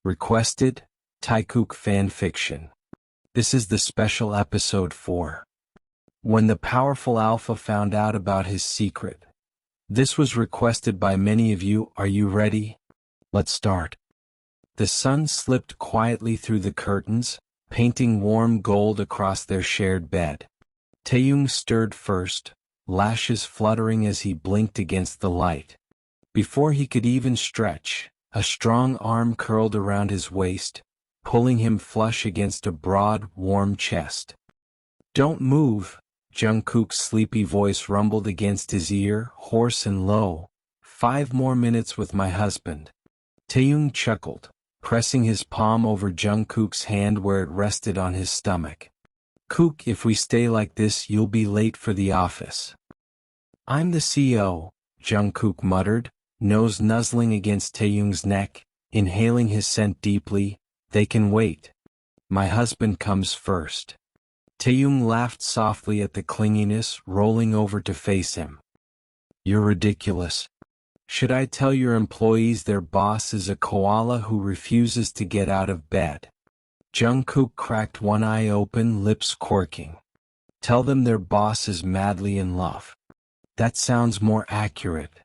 Requested, Taekook fanfiction. This is the special episode 4. When the powerful alpha found out about his secret. This was requested by many of you. Are you ready? Let's start. The sun slipped quietly through the curtains, painting warm gold across their shared bed. Taehyung stirred first, lashes fluttering as he blinked against the light. Before he could even stretch, a strong arm curled around his waist, pulling him flush against a broad, warm chest. "Don't move," Jungkook's sleepy voice rumbled against his ear, hoarse and low. "5 more minutes with my husband." Taehyung chuckled, pressing his palm over Jungkook's hand where it rested on his stomach. "Kook, if we stay like this, you'll be late for the office." "I'm the CEO," Jungkook muttered, nose nuzzling against Taehyung's neck, inhaling his scent deeply. "They can wait. My husband comes first." Taehyung laughed softly at the clinginess, rolling over to face him. "You're ridiculous. Should I tell your employees their boss is a koala who refuses to get out of bed?" Jungkook cracked one eye open, lips quirking. "Tell them their boss is madly in love. That sounds more accurate."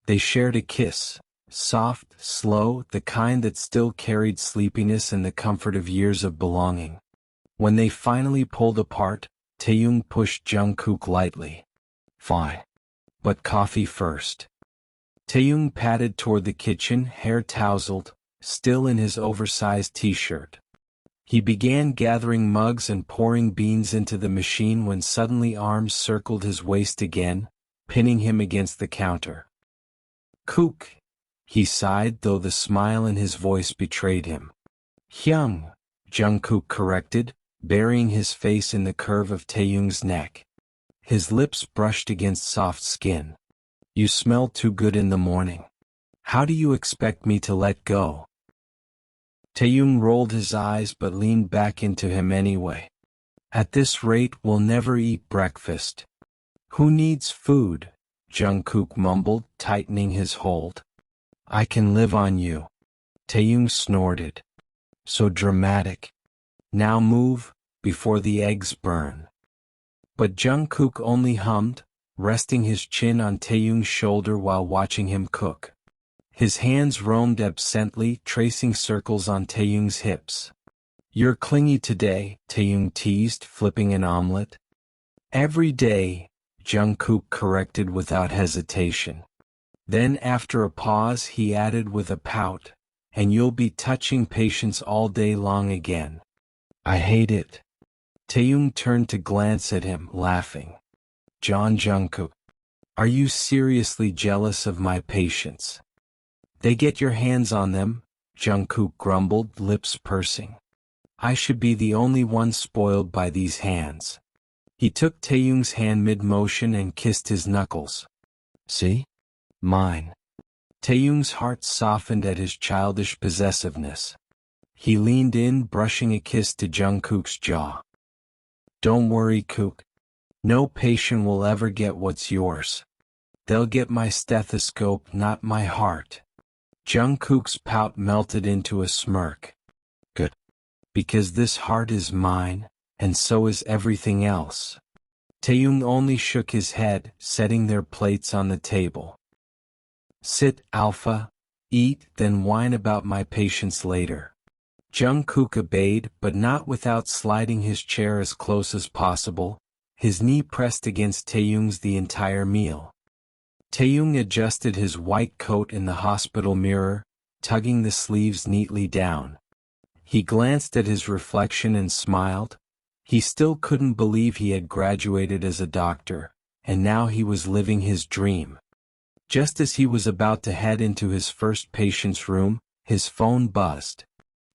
They shared a kiss, soft, slow, the kind that still carried sleepiness and the comfort of years of belonging. When they finally pulled apart, Taehyung pushed Jungkook lightly. "Fine. But coffee first." Taehyung padded toward the kitchen, hair tousled, still in his oversized t-shirt. He began gathering mugs and pouring beans into the machine when suddenly arms circled his waist again, pinning him against the counter. "Kook," he sighed, though the smile in his voice betrayed him. "Hyung," Jungkook corrected, burying his face in the curve of Taehyung's neck. His lips brushed against soft skin. "You smell too good in the morning. How do you expect me to let go?" Taehyung rolled his eyes but leaned back into him anyway. "At this rate, we'll never eat breakfast." "Who needs food?" Jungkook mumbled, tightening his hold. "I can live on you." Taehyung snorted. "So dramatic. Now move, before the eggs burn." But Jungkook only hummed, resting his chin on Taehyung's shoulder while watching him cook. His hands roamed absently, tracing circles on Taehyung's hips. "You're clingy today," Taehyung teased, flipping an omelet. "Every day," Jungkook corrected without hesitation. Then after a pause he added with a pout, "And you'll be touching patients all day long again." "I hate it." Taehyung turned to glance at him, laughing. Jungkook, are you seriously jealous of my patients?" "They get your hands on them," Jungkook grumbled, lips pursing. "I should be the only one spoiled by these hands." He took Taehyung's hand mid-motion and kissed his knuckles. "See? Mine." Taehyung's heart softened at his childish possessiveness. He leaned in, brushing a kiss to Jungkook's jaw. "Don't worry, Kook. No patient will ever get what's yours. They'll get my stethoscope, not my heart." Jungkook's pout melted into a smirk. "Good. Because this heart is mine, and so is everything else." Taehyung only shook his head, setting their plates on the table. "Sit, Alpha. Eat, then whine about my patients later." Jungkook obeyed, but not without sliding his chair as close as possible, his knee pressed against Taehyung's the entire meal. Taehyung adjusted his white coat in the hospital mirror, tugging the sleeves neatly down. He glanced at his reflection and smiled. He still couldn't believe he had graduated as a doctor, and now he was living his dream. Just as he was about to head into his first patient's room, his phone buzzed.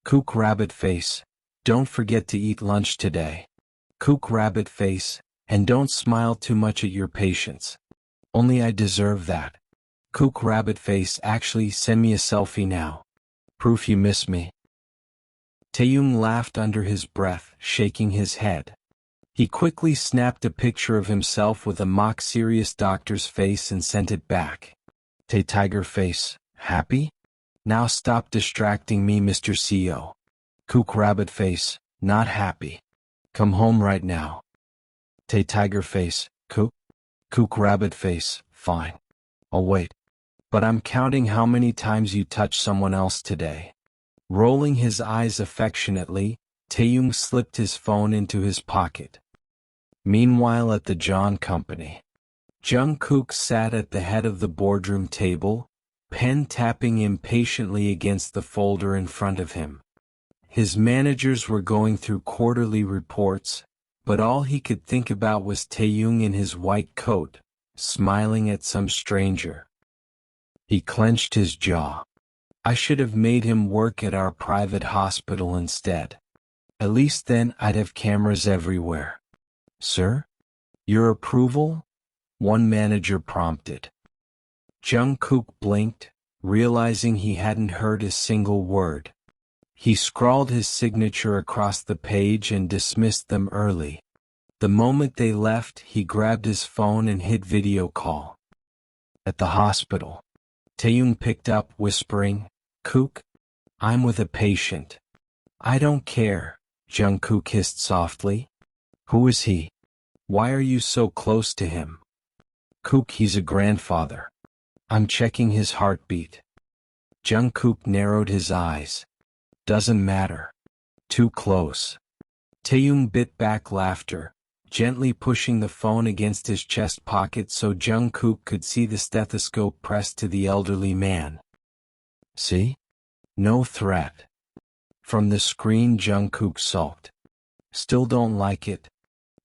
"Kook rabbit face, don't forget to eat lunch today." "Kook rabbit face, and don't smile too much at your patients." "Only I deserve that." "Kook rabbit face, actually send me a selfie now. Proof you miss me." Taehyung laughed under his breath, shaking his head. He quickly snapped a picture of himself with a mock-serious doctor's face and sent it back. "Tiger face, happy?" Now stop distracting me, Mr. CEO. Kook rabbit face, not happy. Come home right now. Tae tiger face, Kook. Kook rabbit face, fine. I'll wait. But I'm counting how many times you touched someone else today. Rolling his eyes affectionately, Taehyung slipped his phone into his pocket. Meanwhile at the John Company, Jungkook sat at the head of the boardroom table, pen tapping impatiently against the folder in front of him. His managers were going through quarterly reports, but all he could think about was Taehyung in his white coat, smiling at some stranger. He clenched his jaw. I should have made him work at our private hospital instead. At least then I'd have cameras everywhere. Sir? Your approval? One manager prompted. Jungkook blinked, realizing he hadn't heard a single word. He scrawled his signature across the page and dismissed them early. The moment they left, he grabbed his phone and hit video call. At the hospital, Taehyung picked up, whispering, Kook, I'm with a patient. I don't care, Jungkook hissed softly. Who is he? Why are you so close to him? Kook, he's a grandfather. I'm checking his heartbeat. Jungkook narrowed his eyes. Doesn't matter. Too close. Taehyung bit back laughter, gently pushing the phone against his chest pocket so Jungkook could see the stethoscope pressed to the elderly man. See? No threat. From the screen Jungkook sulked. Still don't like it?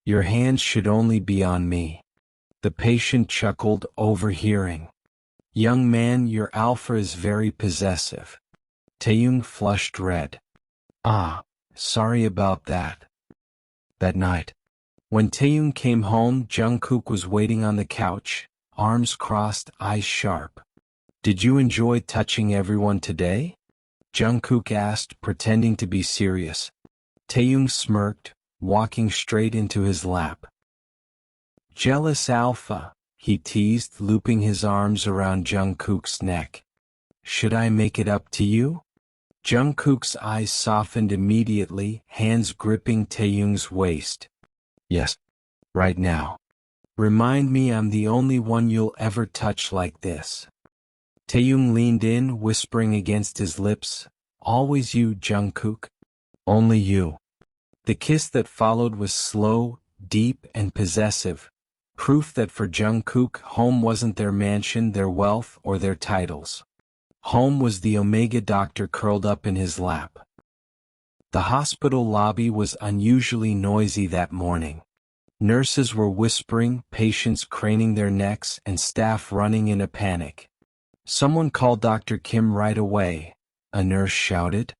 Your hands should only be on me. The patient chuckled, overhearing. Young man, your alpha is very possessive. Taehyung flushed red. Ah, sorry about that. That night, when Taehyung came home, Jungkook was waiting on the couch, arms crossed, eyes sharp. Did you enjoy touching everyone today? Jungkook asked, pretending to be serious. Taehyung smirked, walking straight into his lap. Jealous alpha, he teased, looping his arms around Jungkook's neck. Should I make it up to you? Jungkook's eyes softened immediately, hands gripping Taehyung's waist. Yes. Right now. Remind me I'm the only one you'll ever touch like this. Taehyung leaned in, whispering against his lips, always you, Jungkook. Only you. The kiss that followed was slow, deep, and possessive, proof that for Jungkook, home wasn't their mansion, their wealth, or their titles. Home was the Omega doctor curled up in his lap. The hospital lobby was unusually noisy that morning. Nurses were whispering, patients craning their necks, and staff running in a panic. Someone called Dr. Kim right away, a nurse shouted.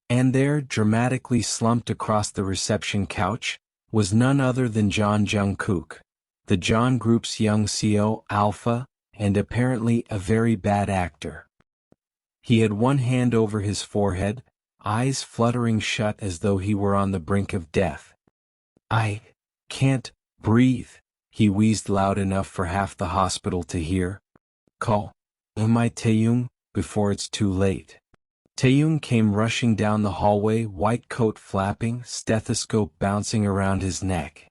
And there, dramatically slumped across the reception couch, was none other than Jungkook, the John Group's young CEO, Alpha, and apparently a very bad actor. He had one hand over his forehead, eyes fluttering shut as though he were on the brink of death. I can't breathe, he wheezed loud enough for half the hospital to hear. Call my Taehyung, before it's too late. Taehyung came rushing down the hallway, white coat flapping, stethoscope bouncing around his neck.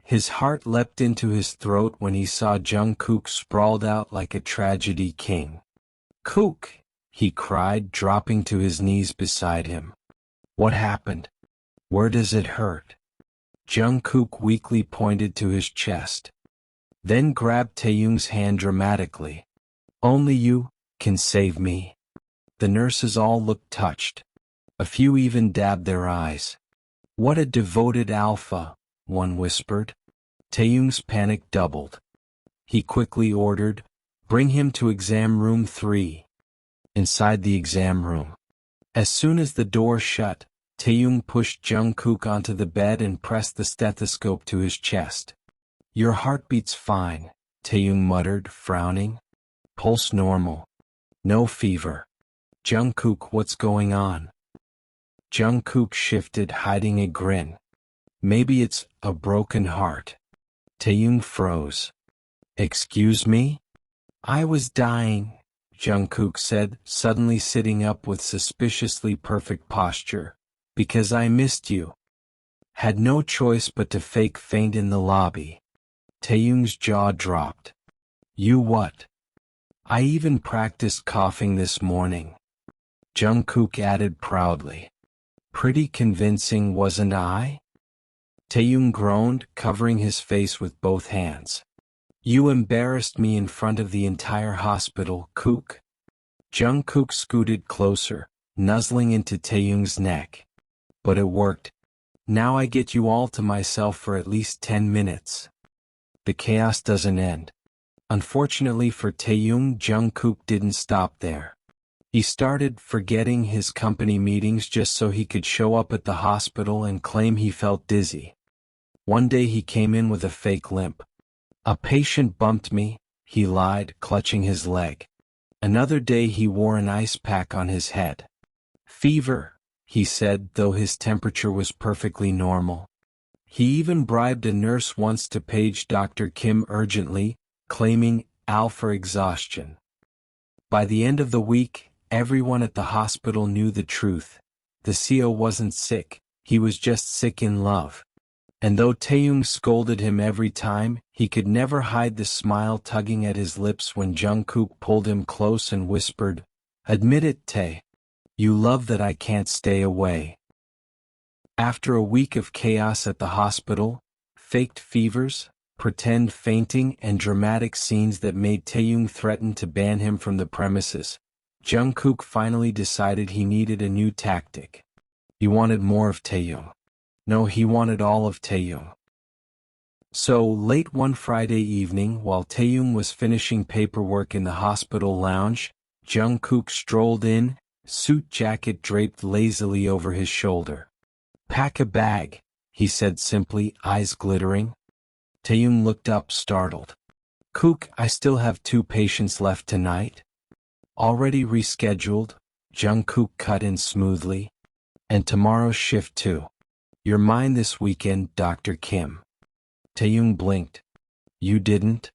His heart leapt into his throat when he saw Jungkook sprawled out like a tragedy king. Kook, he cried, dropping to his knees beside him. What happened? Where does it hurt? Jungkook weakly pointed to his chest. Then grabbed Taehyung's hand dramatically. Only you can save me. The nurses all looked touched. A few even dabbed their eyes. What a devoted alpha, one whispered. Taehyung's panic doubled. He quickly ordered, bring him to exam room 3. Inside the exam room. As soon as the door shut, Taehyung pushed Jungkook onto the bed and pressed the stethoscope to his chest. Your heartbeat's fine, Taehyung muttered, frowning. Pulse normal. No fever. Jungkook, what's going on? Jungkook shifted, hiding a grin. Maybe it's a broken heart. Taehyung froze. Excuse me? I was dying, Jungkook said, suddenly sitting up with suspiciously perfect posture. Because I missed you. Had no choice but to fake faint in the lobby. Taehyung's jaw dropped. You what? I even practiced coughing this morning. Jungkook added proudly. Pretty convincing, wasn't I? Taehyung groaned, covering his face with both hands. You embarrassed me in front of the entire hospital, Kook. Jungkook scooted closer, nuzzling into Taehyung's neck. But it worked. Now I get you all to myself for at least 10 minutes. The chaos doesn't end. Unfortunately for Taehyung, Jungkook didn't stop there. He started forgetting his company meetings just so he could show up at the hospital and claim he felt dizzy. One day he came in with a fake limp. A patient bumped me, he lied, clutching his leg. Another day he wore an ice pack on his head. Fever, he said, though his temperature was perfectly normal. He even bribed a nurse once to page Dr. Kim urgently, claiming alpha exhaustion. By the end of the week, everyone at the hospital knew the truth. The CO wasn't sick, he was just sick in love. And though Taehyung scolded him every time, he could never hide the smile tugging at his lips when Jungkook pulled him close and whispered, Admit it, Tae. You love that I can't stay away. After a week of chaos at the hospital, faked fevers, pretend fainting and dramatic scenes that made Taehyung threaten to ban him from the premises, Jungkook finally decided he needed a new tactic. He wanted more of Taehyung. No, he wanted all of Taehyung. So, late one Friday evening while Taehyung was finishing paperwork in the hospital lounge, Jungkook strolled in, suit jacket draped lazily over his shoulder. Pack a bag, he said simply, eyes glittering. Taehyung looked up, startled. Kook, I still have 2 patients left tonight. Already rescheduled, Jungkook cut in smoothly. And tomorrow's shift too. You're mine this weekend, Dr. Kim. Taehyung blinked. You didn't?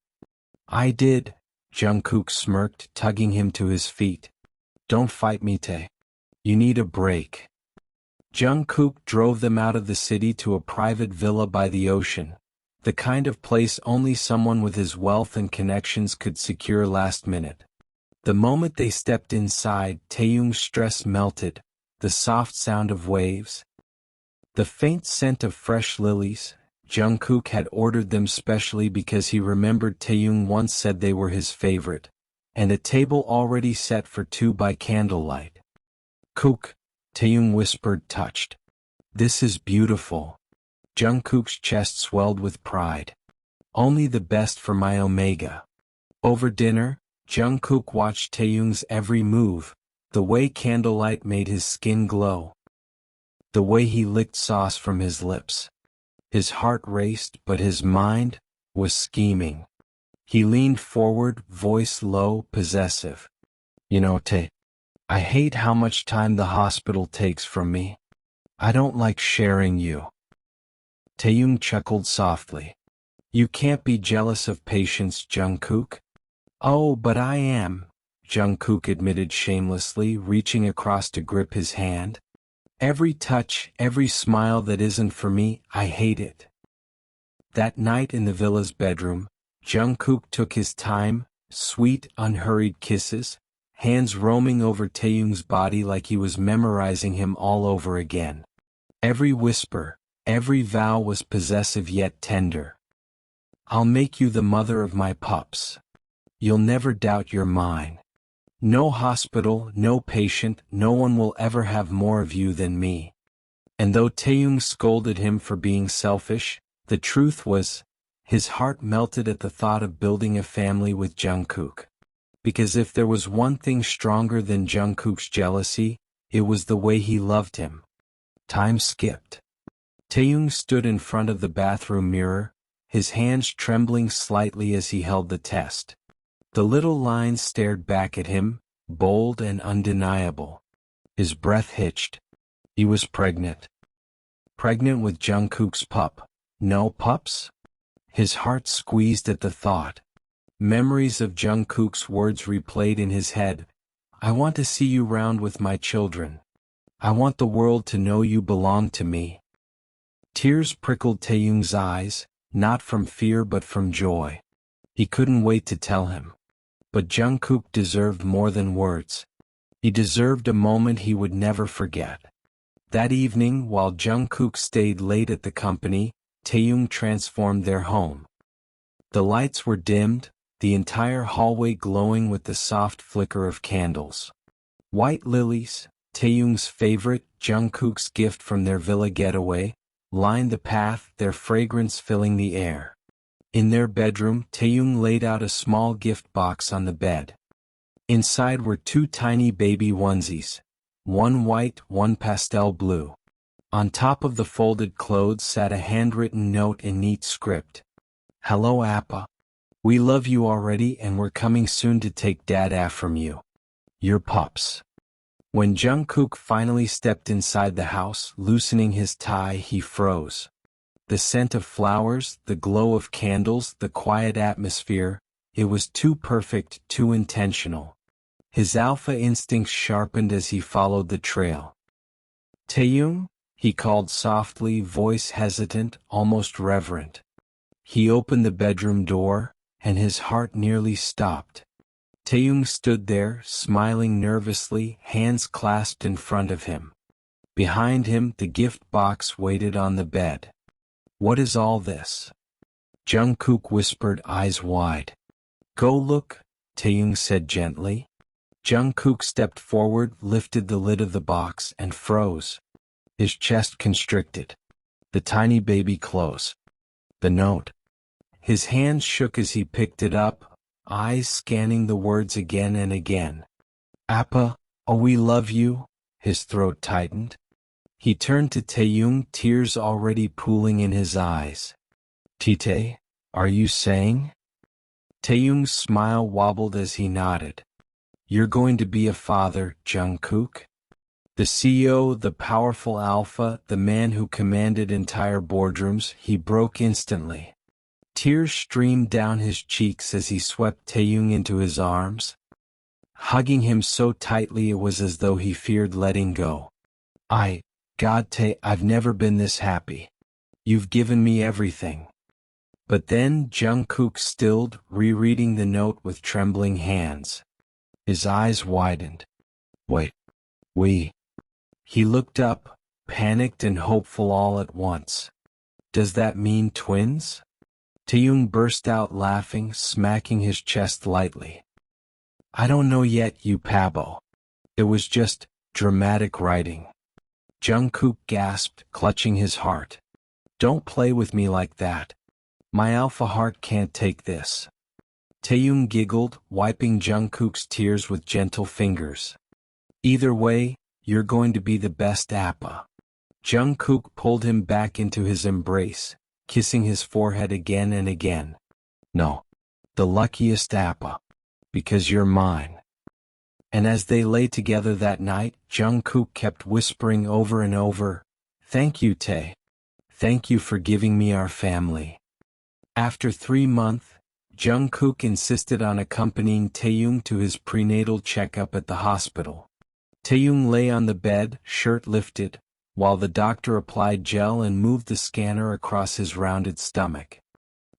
I did, Jungkook smirked, tugging him to his feet. Don't fight me, Tae. You need a break. Jungkook drove them out of the city to a private villa by the ocean, the kind of place only someone with his wealth and connections could secure last minute. The moment they stepped inside, Taehyung's stress melted, the soft sound of waves, the faint scent of fresh lilies. Jungkook had ordered them specially because he remembered Taehyung once said they were his favorite, and a table already set for 2 by candlelight. Kook, Taehyung whispered, touched. This is beautiful. Jungkook's chest swelled with pride. Only the best for my Omega. Over dinner, Jungkook watched Taehyung's every move, the way candlelight made his skin glow, the way he licked sauce from his lips. His heart raced, but his mind was scheming. He leaned forward, voice low, possessive. You know, Tae, I hate how much time the hospital takes from me. I don't like sharing you. Taehyung chuckled softly. You can't be jealous of patients, Jungkook. Oh, but I am, Jungkook admitted shamelessly, reaching across to grip his hand. Every touch, every smile that isn't for me, I hate it. That night in the villa's bedroom, Jungkook took his time, sweet, unhurried kisses, hands roaming over Taehyung's body like he was memorizing him all over again. Every whisper, every vow was possessive yet tender. I'll make you the mother of my pups. You'll never doubt you're mine. No hospital, no patient, no one will ever have more of you than me. And though Taehyung scolded him for being selfish, the truth was, his heart melted at the thought of building a family with Jungkook. Because if there was one thing stronger than Jungkook's jealousy, it was the way he loved him. Time skipped. Taehyung stood in front of the bathroom mirror, his hands trembling slightly as he held the test. The little lines stared back at him, bold and undeniable. His breath hitched. He was pregnant. Pregnant with Jungkook's pup. No pups? His heart squeezed at the thought. Memories of Jungkook's words replayed in his head. I want to see you round with my children. I want the world to know you belong to me. Tears prickled Taehyung's eyes, not from fear but from joy. He couldn't wait to tell him. But Jungkook deserved more than words. He deserved a moment he would never forget. That evening, while Jungkook stayed late at the company, Taehyung transformed their home. The lights were dimmed, the entire hallway glowing with the soft flicker of candles. White lilies, Taehyung's favorite, Jungkook's gift from their villa getaway, lined the path, their fragrance filling the air. In their bedroom, Taehyung laid out a small gift box on the bed. Inside were two tiny baby onesies, one white, one pastel blue. On top of the folded clothes sat a handwritten note in neat script. Hello Appa. We love you already and we're coming soon to take Dada from you. Your pups. When Jungkook finally stepped inside the house, loosening his tie, he froze. The scent of flowers, the glow of candles, the quiet atmosphere, it was too perfect, too intentional. His alpha instincts sharpened as he followed the trail. Taehyung? He called softly, voice hesitant, almost reverent. He opened the bedroom door, and his heart nearly stopped. Taehyung stood there, smiling nervously, hands clasped in front of him. Behind him, the gift box waited on the bed. What is all this? Jungkook whispered, eyes wide. Go look, Taehyung said gently. Jungkook stepped forward, lifted the lid of the box, and froze. His chest constricted. The tiny baby close. The note. His hands shook as he picked it up, eyes scanning the words again and again. Appa, oh we love you, his throat tightened. He turned to Taehyung, tears already pooling in his eyes. Tite, are you saying? Taehyung's smile wobbled as he nodded. You're going to be a father, Jungkook? The CEO, the powerful alpha, the man who commanded entire boardrooms, he broke instantly. Tears streamed down his cheeks as he swept Taehyung into his arms. Hugging him so tightly it was as though he feared letting go. God Tae, I've never been this happy. You've given me everything. But then Jungkook stilled, rereading the note with trembling hands. His eyes widened. Wait. He looked up, panicked and hopeful all at once. Does that mean twins? Taehyung burst out laughing, smacking his chest lightly. I don't know yet, you pabo. It was just dramatic writing. Jungkook gasped, clutching his heart. Don't play with me like that. My alpha heart can't take this. Taehyung giggled, wiping Jungkook's tears with gentle fingers. Either way, you're going to be the best appa. Jungkook pulled him back into his embrace, kissing his forehead again and again. No. The luckiest appa. Because you're mine. And as they lay together that night, Jungkook kept whispering over and over, Thank you, Tae. Thank you for giving me our family. After 3 months, Jungkook insisted on accompanying Taehyung to his prenatal checkup at the hospital. Taehyung lay on the bed, shirt lifted, while the doctor applied gel and moved the scanner across his rounded stomach.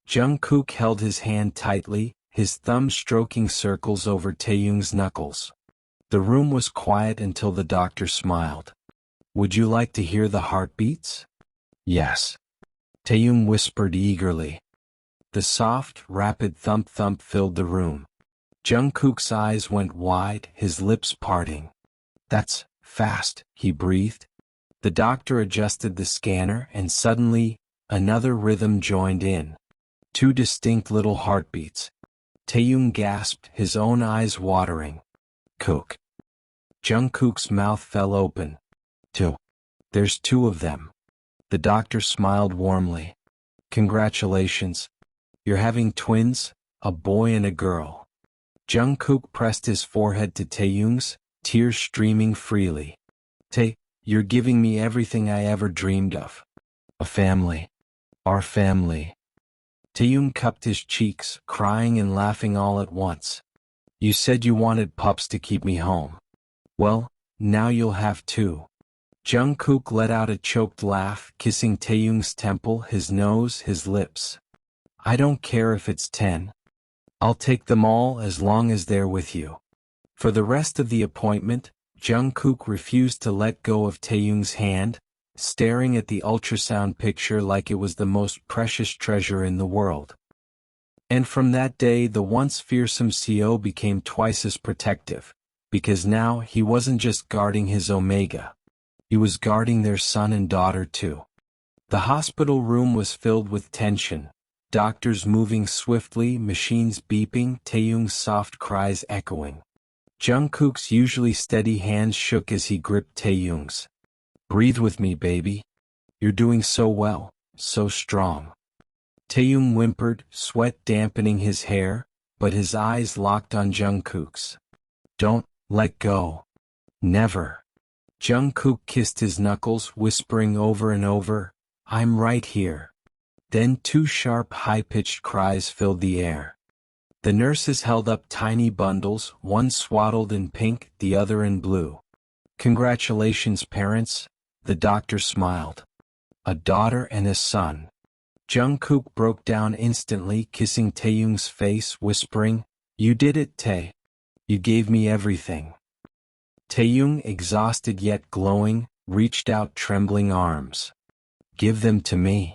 Jungkook held his hand tightly, his thumb stroking circles over Taehyung's knuckles. The room was quiet until the doctor smiled. Would you like to hear the heartbeats? Yes. Taehyung whispered eagerly. The soft, rapid thump-thump filled the room. Jungkook's eyes went wide, his lips parting. That's fast, he breathed. The doctor adjusted the scanner and suddenly, another rhythm joined in. 2 distinct little heartbeats. Taehyung gasped, his own eyes watering. Kook. Jungkook's mouth fell open. 2. There's 2 of them. The doctor smiled warmly. Congratulations. You're having twins, a boy and a girl. Jungkook pressed his forehead to Taehyung's, tears streaming freely. Tae, you're giving me everything I ever dreamed of. A family. Our family. Taehyung cupped his cheeks, crying and laughing all at once. You said you wanted pups to keep me home. Well, now you'll have two. Jungkook let out a choked laugh, kissing Taehyung's temple, his nose, his lips. I don't care if it's 10. I'll take them all as long as they're with you. For the rest of the appointment, Jungkook refused to let go of Taehyung's hand, staring at the ultrasound picture like it was the most precious treasure in the world. And from that day the once fearsome CO became twice as protective, because now he wasn't just guarding his Omega. He was guarding their son and daughter too. The hospital room was filled with tension, doctors moving swiftly, machines beeping, Taehyung's soft cries echoing. Jungkook's usually steady hands shook as he gripped Taehyung's. Breathe with me, baby. You're doing so well, so strong. Taehyung whimpered, sweat dampening his hair, but his eyes locked on Jungkook's. Don't let go. Never. Jungkook kissed his knuckles, whispering over and over, I'm right here. Then two sharp, high-pitched cries filled the air. The nurses held up tiny bundles, one swaddled in pink, the other in blue. Congratulations, parents, the doctor smiled. A daughter and a son. Jungkook broke down instantly, kissing Taehyung's face, whispering, You did it, Tae. You gave me everything. Taehyung, exhausted yet glowing, reached out trembling arms. Give them to me.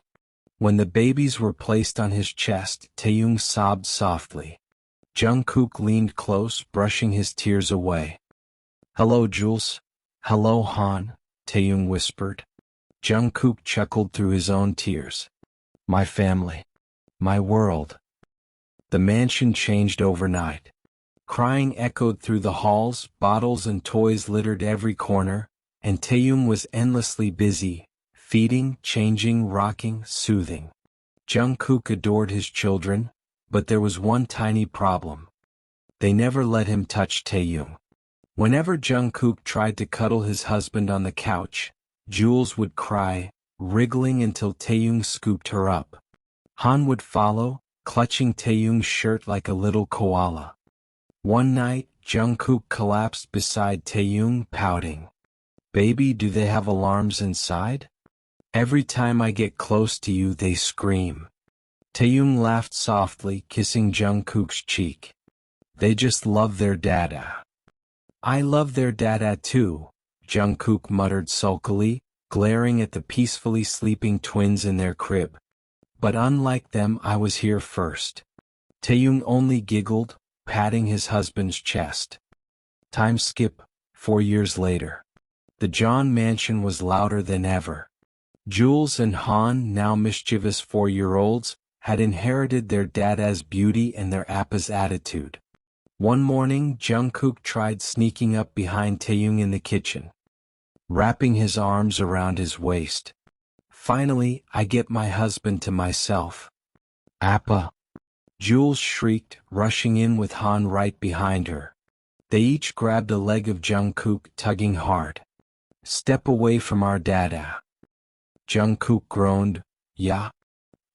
When the babies were placed on his chest, Taehyung sobbed softly. Jungkook leaned close, brushing his tears away. Hello, Jules. Hello, Han, Taehyung whispered. Jungkook chuckled through his own tears. My family. My world. The mansion changed overnight. Crying echoed through the halls, bottles and toys littered every corner, and Taehyung was endlessly busy, feeding, changing, rocking, soothing. Jungkook adored his children, but there was one tiny problem. They never let him touch Taehyung. Whenever Jungkook tried to cuddle his husband on the couch, Jules would cry, wriggling until Taehyung scooped her up. Han would follow, clutching Taehyung's shirt like a little koala. One night, Jungkook collapsed beside Taehyung, pouting. Baby, do they have alarms inside? Every time I get close to you they scream. Taehyung laughed softly, kissing Jungkook's cheek. They just love their dada. I love their dada too, Jungkook muttered sulkily, glaring at the peacefully sleeping twins in their crib. But unlike them, I was here first. Taehyung only giggled, patting his husband's chest. Time skip, 4 years later. The John mansion was louder than ever. Jules and Han, now mischievous 4-year-olds, had inherited their dada's beauty and their appa's attitude. One morning, Jungkook tried sneaking up behind Taehyung in the kitchen, wrapping his arms around his waist. Finally, I get my husband to myself. Appa! Jules shrieked, rushing in with Han right behind her. They each grabbed a leg of Jungkook, tugging hard. Step away from our dada. Jungkook groaned, Yeah?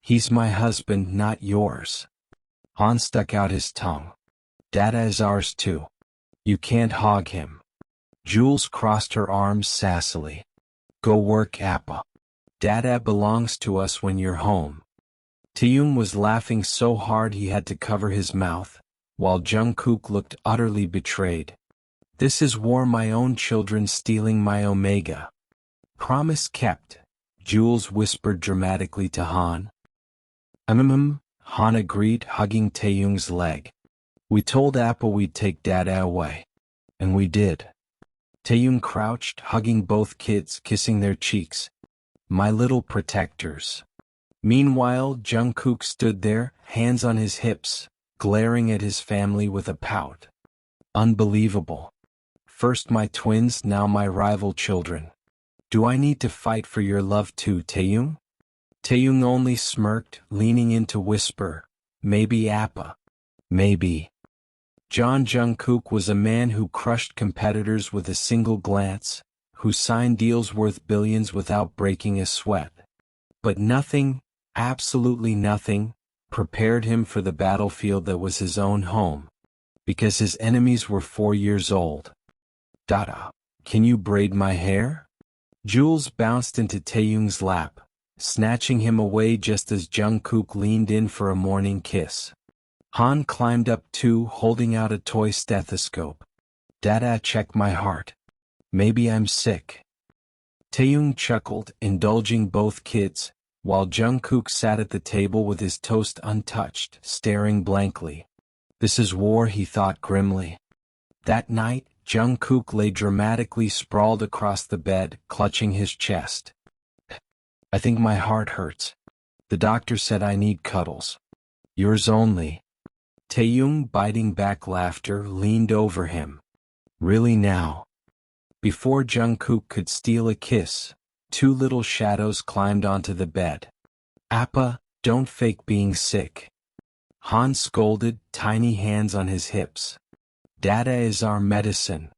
He's my husband, not yours. Han stuck out his tongue. Dada is ours too. You can't hog him. Jules crossed her arms sassily. Go work, Appa. Dada belongs to us when you're home. Taehyung was laughing so hard he had to cover his mouth, while Jungkook looked utterly betrayed. This is war, my own children stealing my Omega. Promise kept, Jules whispered dramatically to Han. Han agreed, hugging Taehyung's leg. We told Appa we'd take Dada away. And we did. Taehyung crouched, hugging both kids, kissing their cheeks. My little protectors. Meanwhile, Jungkook stood there, hands on his hips, glaring at his family with a pout. Unbelievable. First my twins, now my rival children. Do I need to fight for your love too, Taehyung? Taehyung only smirked, leaning in to whisper, Maybe Appa. Maybe. John Jungkook was a man who crushed competitors with a single glance, who signed deals worth billions without breaking a sweat. But nothing, absolutely nothing, prepared him for the battlefield that was his own home, because his enemies were 4 years old. Dada, can you braid my hair? Jules bounced into Taehyung's lap, snatching him away just as Jungkook leaned in for a morning kiss. Han climbed up too, holding out a toy stethoscope. Dada, check my heart. Maybe I'm sick. Taehyung chuckled, indulging both kids, while Jungkook sat at the table with his toast untouched, staring blankly. This is war, he thought grimly. That night, Jungkook lay dramatically sprawled across the bed, clutching his chest. I think my heart hurts. The doctor said I need cuddles. Yours only. Taehyung, biting back laughter, leaned over him. Really now? Before Jungkook could steal a kiss, 2 little shadows climbed onto the bed. Appa, don't fake being sick. Han scolded, tiny hands on his hips. Dada is our medicine,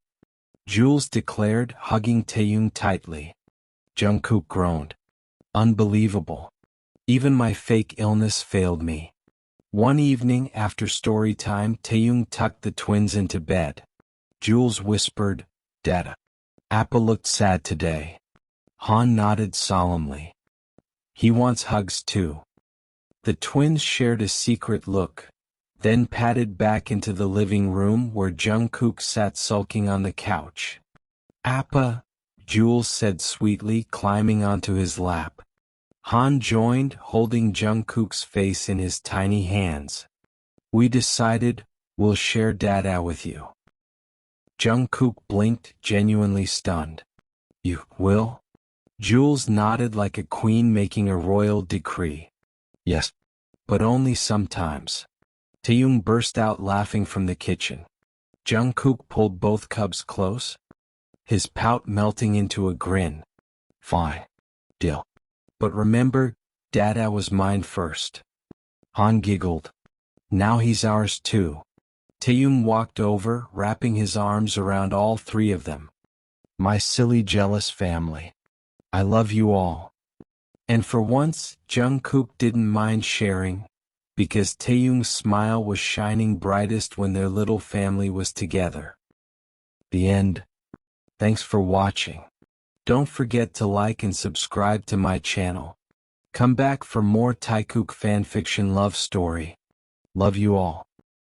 Jules declared, hugging Taehyung tightly. Jungkook groaned. Unbelievable. Even my fake illness failed me. One evening after story time, Taehyung tucked the twins into bed. Jules whispered, Dada. Appa looked sad today. Han nodded solemnly. He wants hugs too. The twins shared a secret look, then padded back into the living room where Jungkook sat sulking on the couch. Appa, Jules said sweetly, climbing onto his lap. Han joined, holding Jungkook's face in his tiny hands. We decided, we'll share Dada with you. Jungkook blinked, genuinely stunned. You will? Jules nodded like a queen making a royal decree. Yes, but only sometimes. Taehyung burst out laughing from the kitchen. Jungkook pulled both cubs close, his pout melting into a grin. Fine. Deal. But remember, Dada was mine first. Han giggled. Now he's ours too. Taehyung walked over, wrapping his arms around all 3 of them. My silly jealous family. I love you all. And for once, Jungkook didn't mind sharing, because Taehyung's smile was shining brightest when their little family was together. The end. Thanks for watching. Don't forget to like and subscribe to my channel. Come back for more Taekook fanfiction love story. Love you all.